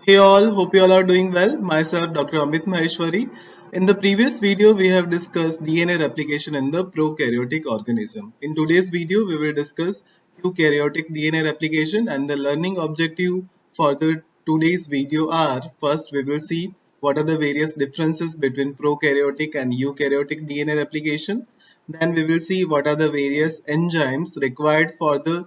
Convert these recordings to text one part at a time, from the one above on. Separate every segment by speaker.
Speaker 1: Hey all, hope you all are doing well. Myself, Dr. Amit Maheshwari. In the previous video, we have discussed DNA replication in the prokaryotic organism. In today's video, we will discuss eukaryotic DNA replication, and the learning objective for the today's video are: first, we will see what are the various differences between prokaryotic and eukaryotic DNA replication. Then we will see what are the various enzymes required for the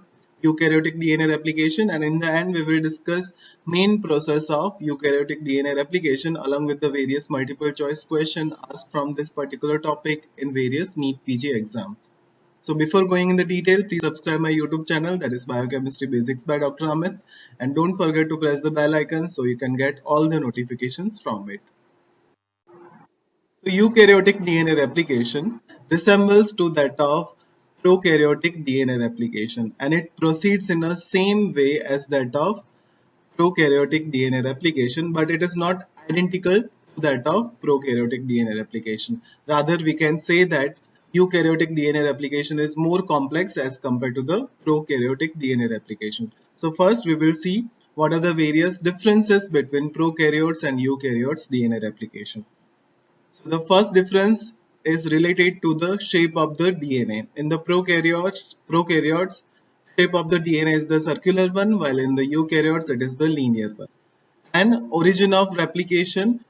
Speaker 1: eukaryotic DNA replication, and in the end we will discuss main process of eukaryotic DNA replication along with the various multiple choice question asked from this particular topic in various NEET PG exams. So before going in the detail, please subscribe my YouTube channel, that is Biochemistry Basics by Dr. Amit, and don't forget to press the bell icon so you can get all the notifications from it. So eukaryotic DNA replication resembles to that of prokaryotic DNA replication, and it proceeds in the same way as that of prokaryotic DNA replication, but it is not identical to that of prokaryotic DNA replication. Rather, we can say that eukaryotic DNA replication is more complex as compared to the prokaryotic DNA replication. So first we will see what are the various differences between prokaryotes and eukaryotes DNA replication. So the first difference is related to the shape of the DNA. In the prokaryotes, shape of the DNA is the circular one, while in the eukaryotes it is the linear one. And origin of replication,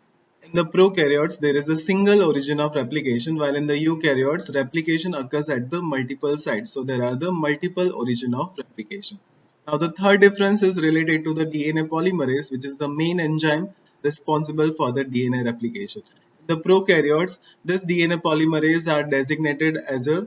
Speaker 1: in the prokaryotes there is a single origin of replication, while in the eukaryotes replication occurs at the multiple sites. So there are the multiple origin of replication. Now the third difference is related to the DNA polymerase, which is the main enzyme responsible for the DNA replication. In the prokaryotes, this DNA polymerase are designated as a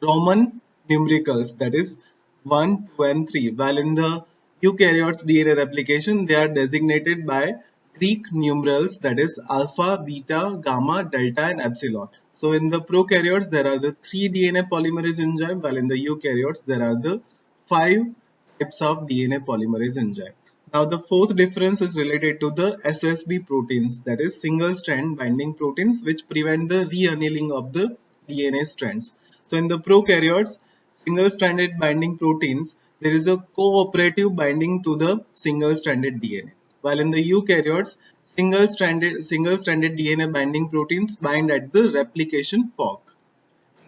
Speaker 1: Roman numericals, that is 1, 2 and 3, while in the eukaryotes DNA replication they are designated by Greek numerals, that is alpha, beta, gamma, delta and epsilon. So in the prokaryotes there are the 3 DNA polymerase enzyme, while in the eukaryotes there are the 5 types of DNA polymerase enzyme. Now the fourth difference is related to the SSB proteins, that is single strand binding proteins, which prevent the re-annealing of the DNA strands. So in the prokaryotes, single-stranded binding proteins, there is a cooperative binding to the single-stranded DNA. While in the eukaryotes, single-stranded DNA binding proteins bind at the replication fork.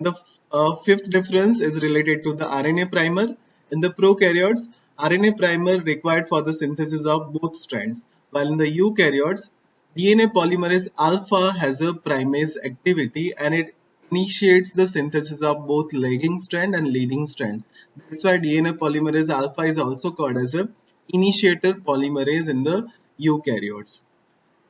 Speaker 1: The fifth difference is related to the RNA primer. In the prokaryotes, RNA primer required for the synthesis of both strands, while in the eukaryotes, DNA polymerase alpha has a primase activity and it initiates the synthesis of both lagging strand and leading strand. That's why DNA polymerase alpha is also called as a initiator polymerase in the eukaryotes.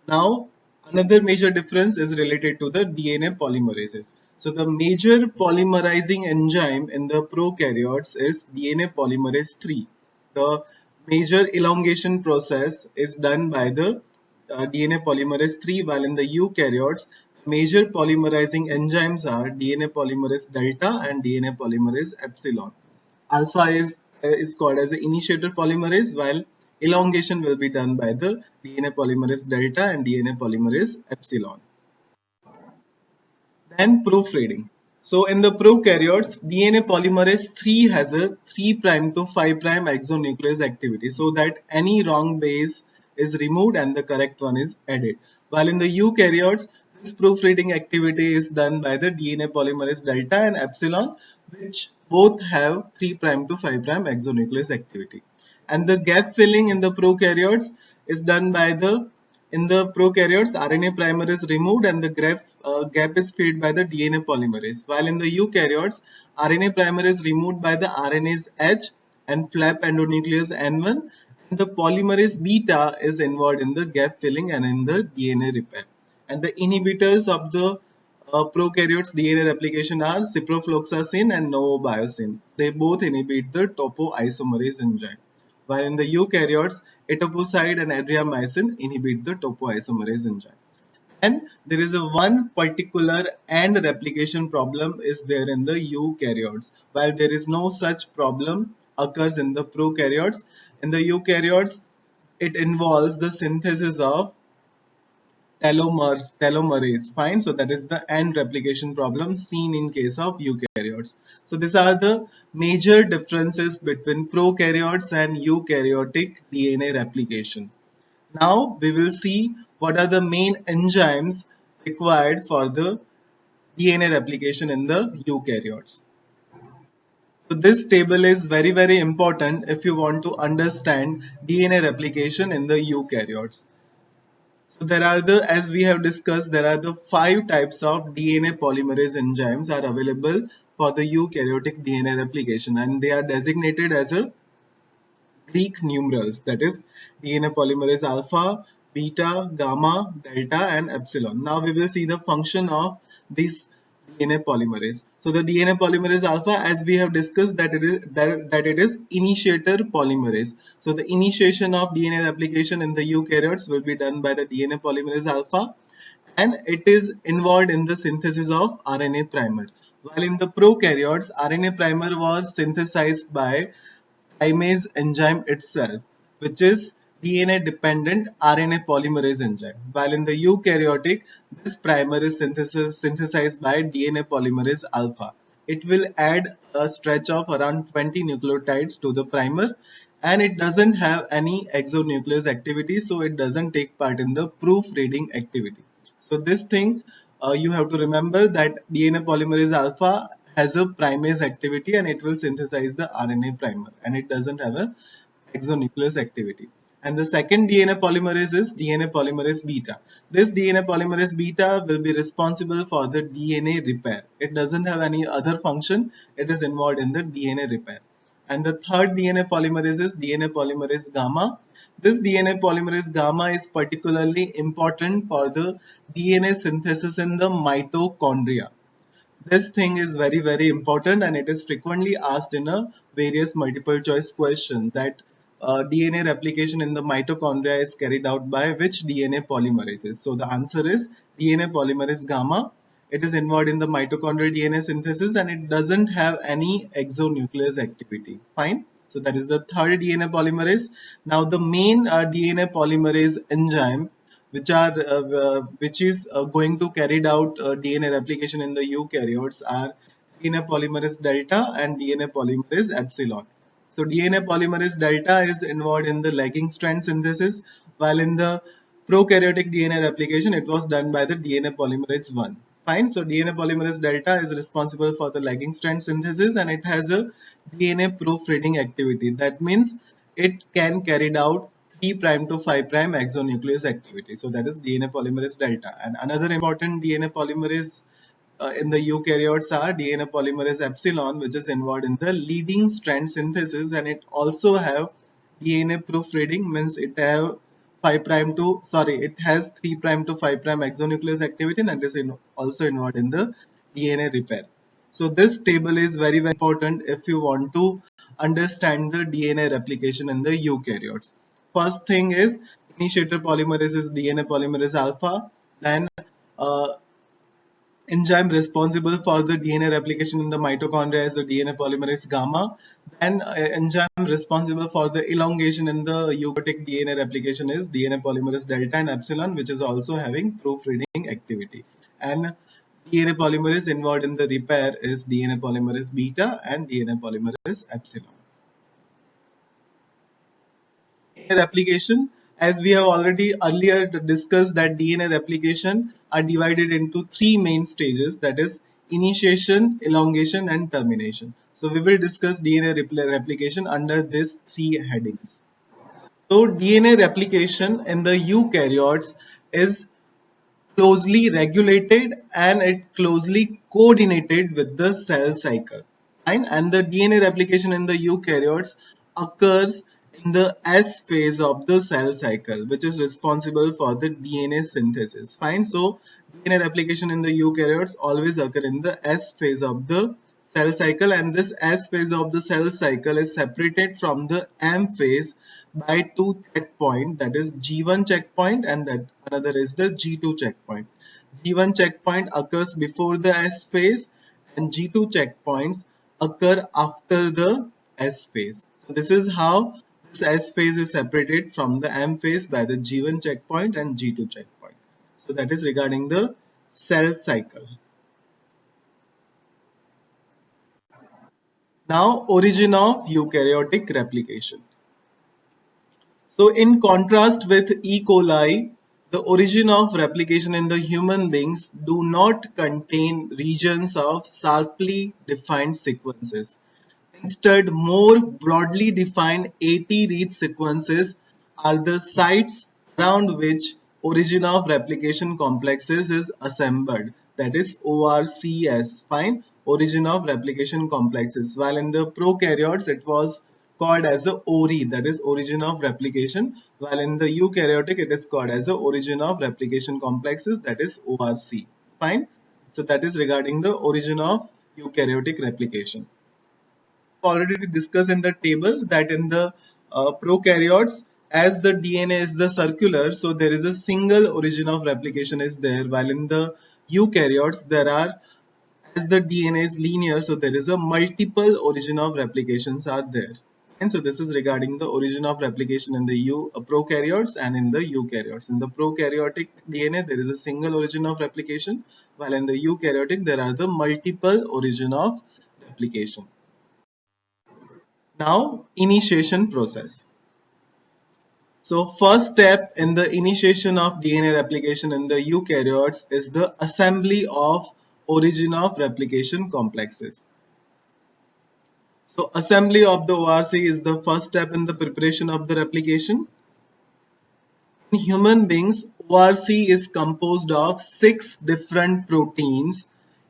Speaker 1: Now, another major difference is related to the DNA polymerases. So, the major polymerizing enzyme in the prokaryotes is DNA polymerase 3. The major elongation process is done by the DNA polymerase 3, while in the eukaryotes, major polymerizing enzymes are DNA polymerase delta and DNA polymerase epsilon. Alpha is called as the initiator polymerase, while elongation will be done by the DNA polymerase delta and DNA polymerase epsilon. Then proofreading. So in the prokaryotes, DNA polymerase 3 has a 3' to 5' exonuclease activity, so that any wrong base is removed and the correct one is added. While in the eukaryotes, this proofreading activity is done by the DNA polymerase delta and epsilon, which both have 3' to 5' exonuclease activity. And the gap filling in the prokaryotes is done by the in the prokaryotes, RNA primer is removed and the gap is filled by the DNA polymerase. While in the eukaryotes, RNA primer is removed by the RNase H and flap endonuclease N1, and the polymerase beta is involved in the gap filling and in the DNA repair. And the inhibitors of the prokaryotes DNA replication are ciprofloxacin and novobiosine. They both inhibit the topoisomerase enzyme. While in the eukaryotes, etoposide and adriamycin inhibit the topoisomerase enzyme. And there is a one particular end replication problem is there in the eukaryotes, while there is no such problem occurs in the prokaryotes. In the eukaryotes, it involves the synthesis of telomerase. Fine, so that is the end replication problem seen in case of eukaryotes. So these are the major differences between prokaryotes and eukaryotic DNA replication. Now we will see what are the main enzymes required for the DNA replication in the eukaryotes. So this table is very important if you want to understand DNA replication in the eukaryotes. So there are as we have discussed, there are the 5 types of DNA polymerase enzymes are available for the eukaryotic DNA replication, and they are designated as a Greek numerals, that is DNA polymerase alpha, beta, gamma, delta, and epsilon. Now we will see the function of this DNA polymerase. So the DNA polymerase alpha, as we have discussed, that it is initiator polymerase. So the initiation of DNA replication in the eukaryotes will be done by the DNA polymerase alpha, and it is involved in the synthesis of RNA primer. While in the prokaryotes, RNA primer was synthesized by primase enzyme itself, which is DNA dependent RNA polymerase enzyme. While in the eukaryotic, this primer is synthesized by DNA polymerase alpha. It will add a stretch of around 20 nucleotides to the primer, and it doesn't have any exonuclease activity, so it doesn't take part in the proofreading activity. So this thing, you have to remember that DNA polymerase alpha has a primase activity and it will synthesize the RNA primer, and it doesn't have a exonuclease activity. And the second DNA polymerase is DNA polymerase beta. This DNA polymerase beta will be responsible for the DNA repair. It doesn't have any other function. It is involved in the DNA repair. And the third DNA polymerase is DNA polymerase gamma. This DNA polymerase gamma is particularly important for the DNA synthesis in the mitochondria. This thing is very important, and it is frequently asked in a various multiple choice question that DNA replication in the mitochondria is carried out by which DNA polymerases. So the answer is DNA polymerase gamma. It is involved in the mitochondrial DNA synthesis and it doesn't have any exonuclease activity. Fine. So that is the third DNA polymerase. Now the main DNA polymerase enzyme which is going to carry out DNA replication in the eukaryotes are DNA polymerase delta and DNA polymerase epsilon. So DNA polymerase delta is involved in the lagging strand synthesis, while in the prokaryotic DNA replication it was done by the DNA polymerase 1. Fine. So DNA polymerase delta is responsible for the lagging strand synthesis and it has a DNA proofreading activity. That means it can carry out 3' to 5' exonuclease activity. So that is DNA polymerase delta. And another important DNA polymerase in the eukaryotes are DNA polymerase epsilon, which is involved in the leading strand synthesis, and it also have DNA proofreading, means it have 5' to sorry it has 3' to 5' exonuclease activity, and is also involved in the DNA repair. So this table is very important if you want to understand the DNA replication in the eukaryotes. First thing is initiator polymerase is DNA polymerase alpha. Then uh, enzyme responsible for the DNA replication in the mitochondria is the DNA polymerase gamma. Then enzyme responsible for the elongation in the eukaryotic DNA replication is DNA polymerase delta and epsilon, which is also having proofreading activity. And DNA polymerase involved in the repair is DNA polymerase beta and DNA polymerase epsilon. DNA replication, as we have already earlier discussed, that DNA replication are divided into 3 main stages, that is initiation, elongation and termination. So we will discuss DNA replication under these 3 headings. So DNA replication in the eukaryotes is closely regulated and it closely coordinated with the cell cycle. Fine. And the DNA replication in the eukaryotes occurs in the S phase of the cell cycle, which is responsible for the DNA synthesis. Fine. So DNA replication in the eukaryotes always occur in the S phase of the cell cycle, and this S phase of the cell cycle is separated from the M phase by 2 checkpoints, that is G1 checkpoint and that another is the G2 checkpoint. G1 checkpoint occurs before the S phase and G2 checkpoints occur after the S phase. So this is how this S phase is separated from the M phase by the G1 checkpoint and G2 checkpoint. So that is regarding the cell cycle. Now, origin of eukaryotic replication. So in contrast with E. coli, the origin of replication in the human beings do not contain regions of sharply defined sequences. Instead, more broadly defined 80 read sequences are the sites around which origin of replication complexes is assembled. That is ORCS, fine, origin of replication complexes. While in the prokaryotes, it was called as a ORI, that is origin of replication. While in the eukaryotic, it is called as a origin of replication complexes, that is ORC, fine. So that is regarding the origin of eukaryotic replication. Already discussed in the table that in the prokaryotes, as the DNA is the circular, so there is a single origin of replication is there, while in the eukaryotes there are, as the DNA is linear, so there is a multiple origin of replications are there. And so this is regarding the origin of replication in the prokaryotes and in the eukaryotes. In the prokaryotic DNA there is a single origin of replication, while in the eukaryotic there are the multiple origin of replication. Now, initiation process. So first step in the initiation of DNA replication in the eukaryotes is the assembly of origin of replication complexes. So assembly of the ORC is the first step in the preparation of the replication. In human beings, ORC is composed of 6 different proteins,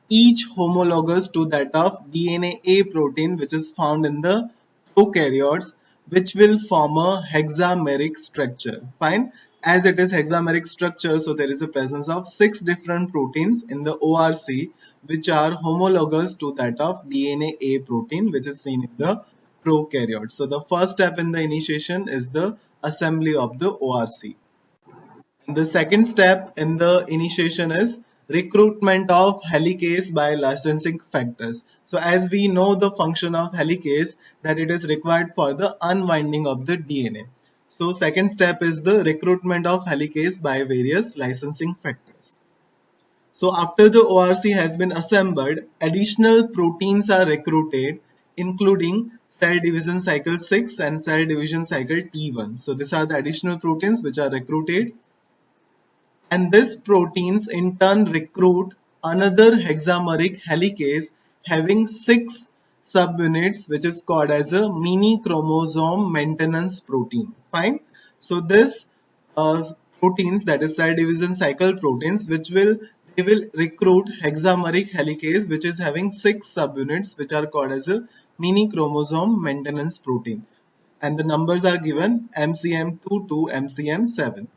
Speaker 1: each homologous to that of DNA A protein, which is found in the prokaryotes, which will form a hexameric structure. Fine. As it is hexameric structure, so there is a presence of 6 different proteins in the ORC, which are homologous to that of DNA A protein, which is seen in the prokaryotes. So the first step in the initiation is the assembly of the ORC. The second step in the initiation is recruitment of helicase by licensing factors. So as we know the function of helicase, that it is required for the unwinding of the DNA. So second step is the recruitment of helicase by various licensing factors. So after the ORC has been assembled, additional proteins are recruited, including cell division cycle 6 and cell division cycle T1. So these are the additional proteins which are recruited, and these proteins in turn recruit another hexameric helicase having 6 subunits, which is called as a mini chromosome maintenance protein. Fine. So this proteins, that is cell division cycle proteins, they will recruit hexameric helicase which is having 6 subunits, which are called as a mini chromosome maintenance protein, and the numbers are given MCM2 to MCM7.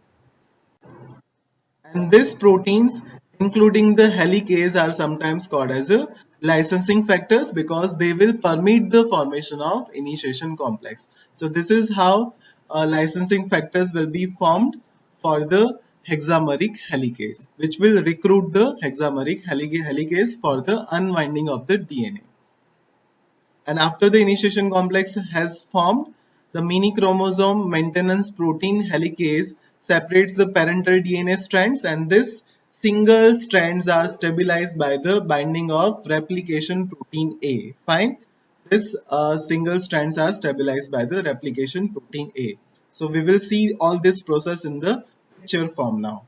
Speaker 1: And these proteins, including the helicase, are sometimes called as a licensing factors because they will permit the formation of initiation complex. So this is how licensing factors will be formed for the hexameric helicase, which will recruit the hexameric helicase for the unwinding of the DNA. And after the initiation complex has formed, the mini chromosome maintenance protein helicase separates the parental DNA strands, and this single strands are stabilized by the binding of replication protein A. Fine. This single strands are stabilized by the replication protein A. So we will see all this process in the picture form now.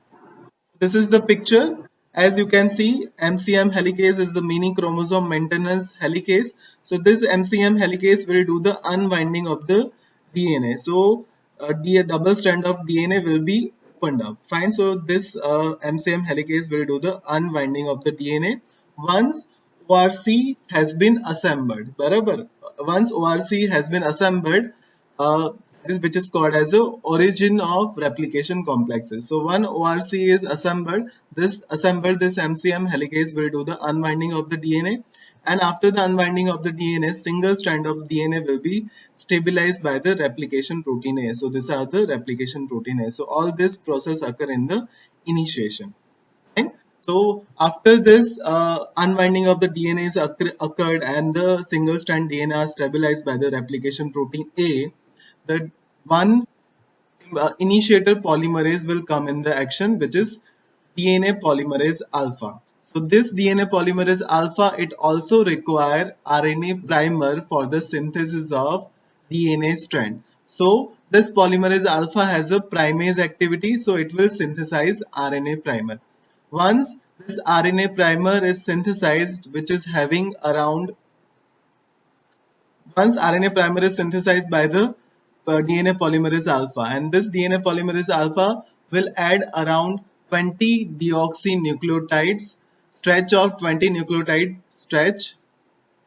Speaker 1: This is the picture. As you can see, MCM helicase is the mini chromosome maintenance helicase. So this MCM helicase will do the unwinding of the DNA. So the double strand of DNA will be opened up. Fine. So this MCM helicase will do the unwinding of the DNA once ORC has been assembled. Barabar. Once ORC has been assembled, which is called as the origin of replication complexes. So when ORC is assembled, this MCM helicase will do the unwinding of the DNA, and after the unwinding of the DNA, single strand of DNA will be stabilized by the replication protein A. So these are the replication protein A. So all this process occur in the initiation. Right? So after this unwinding of the DNA is occurred and the single strand DNA are stabilized by the replication protein A, the one initiator polymerase will come in the action, which is DNA polymerase alpha. So this DNA polymerase alpha, it also require RNA primer for the synthesis of DNA strand. So this polymerase alpha has a primase activity, so it will synthesize RNA primer. Once this RNA primer is synthesized, which is having around once RNA primer is synthesized by the DNA polymerase alpha, and this DNA polymerase alpha will add around 20 deoxynucleotides stretch of 20 nucleotide stretch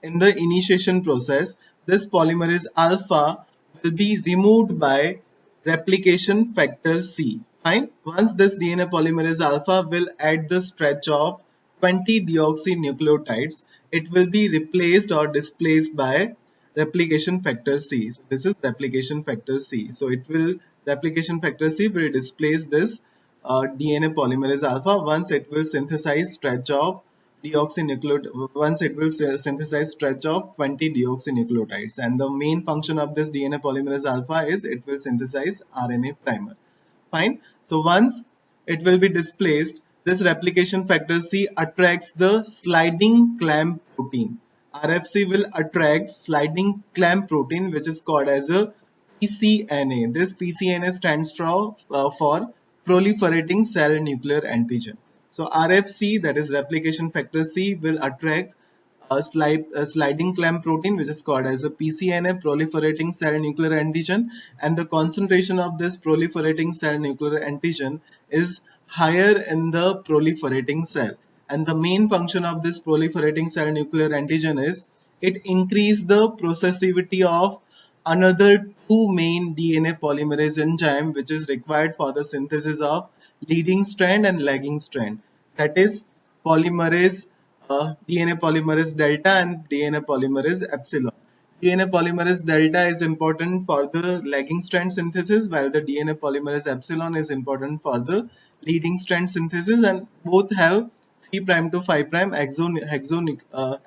Speaker 1: in the initiation process. This polymerase alpha will be removed by replication factor C. Fine. Once this DNA polymerase alpha will add the stretch of 20 deoxynucleotides, it will be replaced or displaced by replication factor C. So this is replication factor C. So it will replication factor C will displace this DNA polymerase alpha once it will synthesize stretch of deoxynucleotide once it will synthesize stretch of 20 deoxynucleotides, and the main function of this DNA polymerase alpha is it will synthesize RNA primer. Fine. So once it will be displaced, this replication factor C attracts the sliding clamp protein. RFC will attract sliding clamp protein, which is called as a PCNA. This PCNA stands for proliferating cell nuclear antigen. So RFC, that is replication factor C, will attract a sliding clamp protein, which is called as a PCNA, proliferating cell nuclear antigen, and the concentration of this proliferating cell nuclear antigen is higher in the proliferating cell. And the main function of this proliferating cell nuclear antigen is it increases the processivity of another two main DNA polymerase enzyme, which is required for the synthesis of leading strand and lagging strand, that is polymerase DNA polymerase delta and DNA polymerase epsilon. DNA polymerase delta is important for the lagging strand synthesis, while the DNA polymerase epsilon is important for the leading strand synthesis, and both have 3' to 5'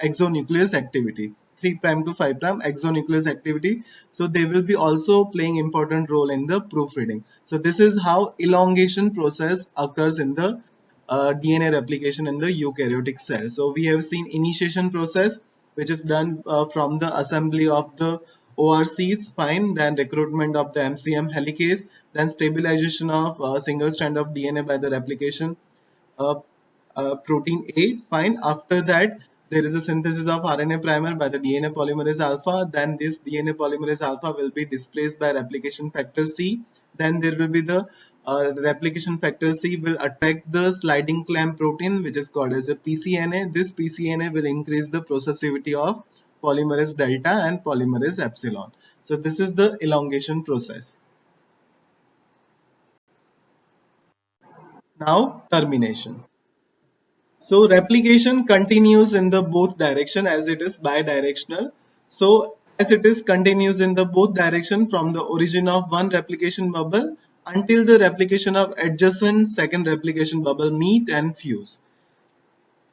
Speaker 1: exonuclease activity. 3' to 5' exonuclease activity. So they will be also playing important role in the proofreading. So this is how elongation process occurs in the DNA replication in the eukaryotic cell. So we have seen initiation process, which is done from the assembly of the ORCs, fine, then recruitment of the MCM helicase, then stabilization of single strand of DNA by the replication uh, protein A, fine. After that, there is a synthesis of RNA primer by the DNA polymerase alpha. Then this DNA polymerase alpha will be displaced by replication factor C. Then there will be the replication factor C will attract the sliding clamp protein, which is called as a PCNA. This PCNA will increase the processivity of polymerase delta and polymerase epsilon. So this is the elongation process. Now termination. So replication continues in the both direction as it is bidirectional. So as it is continues in the both direction from the origin of one replication bubble until the replication of adjacent second replication bubble meet and fuse.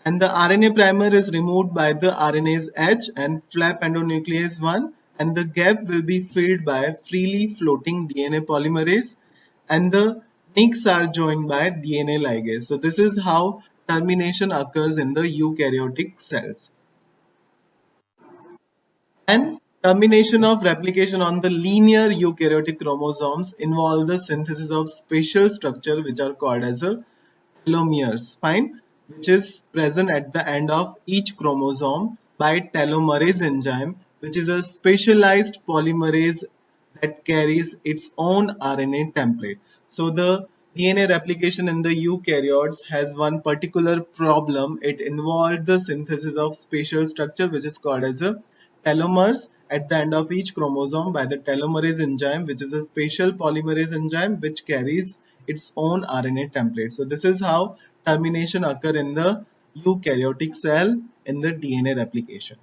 Speaker 1: And the RNA primer is removed by the RNase H and flap endonuclease 1, and the gap will be filled by freely floating DNA polymerase, and the nicks are joined by DNA ligase. So this is how termination occurs in the eukaryotic cells. And termination of replication on the linear eukaryotic chromosomes involve the synthesis of special structure which are called as a telomeres, fine, which is present at the end of each chromosome by telomerase enzyme, which is a specialized polymerase that carries its own RNA template. So the DNA replication in the eukaryotes has one particular problem. It involved the synthesis of special structure which is called as a telomeres at the end of each chromosome by the telomerase enzyme, which is a special polymerase enzyme which carries its own RNA template. So this is how termination occur in the eukaryotic cell in the DNA replication.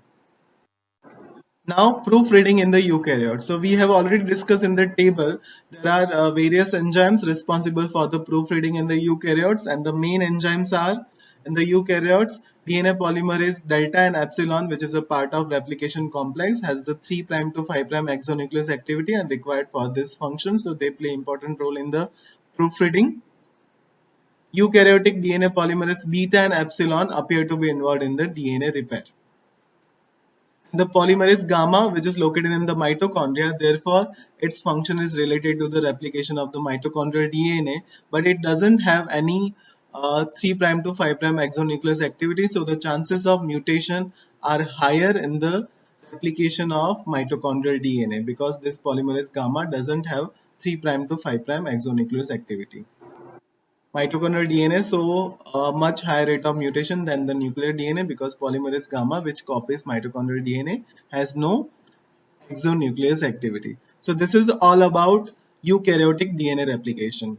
Speaker 1: Now proofreading in the eukaryote. So we have already discussed in the table there are various enzymes responsible for the proofreading in the eukaryotes, and the main enzymes are in the eukaryotes DNA polymerase delta and epsilon, which is a part of replication complex, has the 3' to 5' exonuclease activity and required for this function. So they play important role in the proofreading. Eukaryotic DNA polymerase beta and epsilon appear to be involved in the DNA repair. The polymerase gamma, which is located in the mitochondria, therefore its function is related to the replication of the mitochondrial DNA, but it doesn't have any 3' to 5' exonuclease activity, so the chances of mutation are higher in the replication of mitochondrial DNA because this polymerase gamma doesn't have 3' to 5' exonuclease activity. Mitochondrial DNA show a much higher rate of mutation than the nuclear DNA because polymerase gamma, which copies mitochondrial DNA, has no exonuclease activity. So this is all about eukaryotic DNA replication.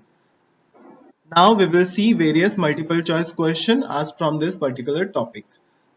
Speaker 1: Now we will see various multiple choice question asked from this particular topic.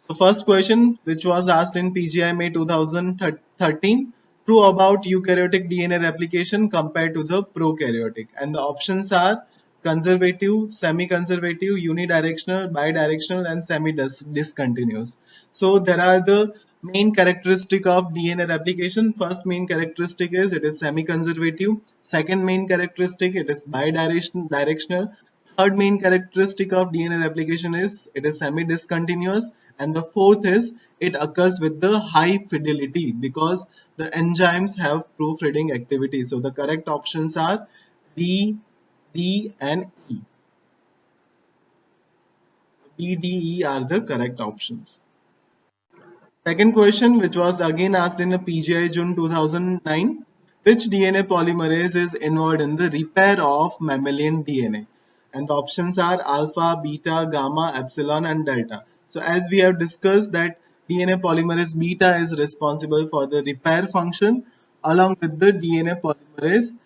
Speaker 1: The first question, which was asked in PGI May 2013, true about eukaryotic DNA replication compared to the prokaryotic, and the options are conservative, semi-conservative, unidirectional, bidirectional, and semi-discontinuous. So there are the main characteristic of DNA replication. First main characteristic is it is semi-conservative. Second main characteristic, it is bidirectional. Third main characteristic of DNA replication is it is semi-discontinuous, and the fourth is it occurs with the high fidelity because the enzymes have proofreading activity. So the correct options are B, D and E. B, D, E are the correct options. Second question, which was again asked in a PGI June 2009, which DNA polymerase is involved in the repair of mammalian DNA? And the options are alpha, beta, gamma, epsilon, and delta. So as we have discussed that DNA polymerase beta is responsible for the repair function along with the DNA polymerase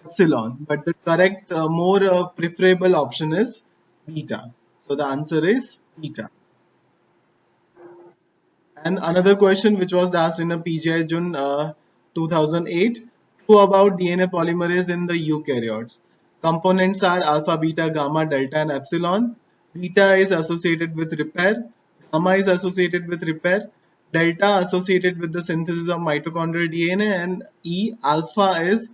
Speaker 1: epsilon. But the correct, more preferable option is beta. So the answer is beta. And another question which was asked in a PGI June 2008, true about DNA polymerase in the eukaryotes. Components are alpha, beta, gamma, delta, and epsilon. Beta is associated with repair, gamma is associated with repair, delta associated with the synthesis of mitochondrial DNA, and E alpha is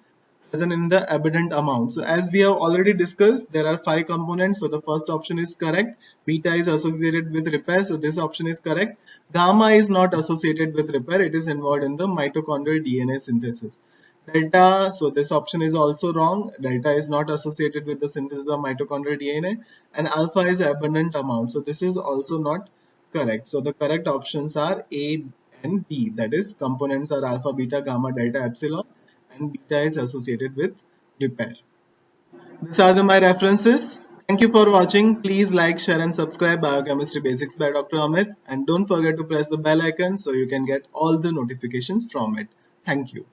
Speaker 1: present in the abundant amount. So as we have already discussed, there are 5 components. So the first option is correct. Beta is associated with repair. So this option is correct. Gamma is not associated with repair. It is involved in the mitochondrial DNA synthesis. Delta, so this option is also wrong. Delta is not associated with the synthesis of mitochondrial DNA. And alpha is abundant amount. So this is also not correct. So the correct options are A and B. That is, components are alpha, beta, gamma, delta, epsilon, and beta is associated with repair. These are my references. Thank you for watching. Please like, share and subscribe Biochemistry Basics by Dr. Amit, and don't forget to press the bell icon so you can get all the notifications from it. Thank you.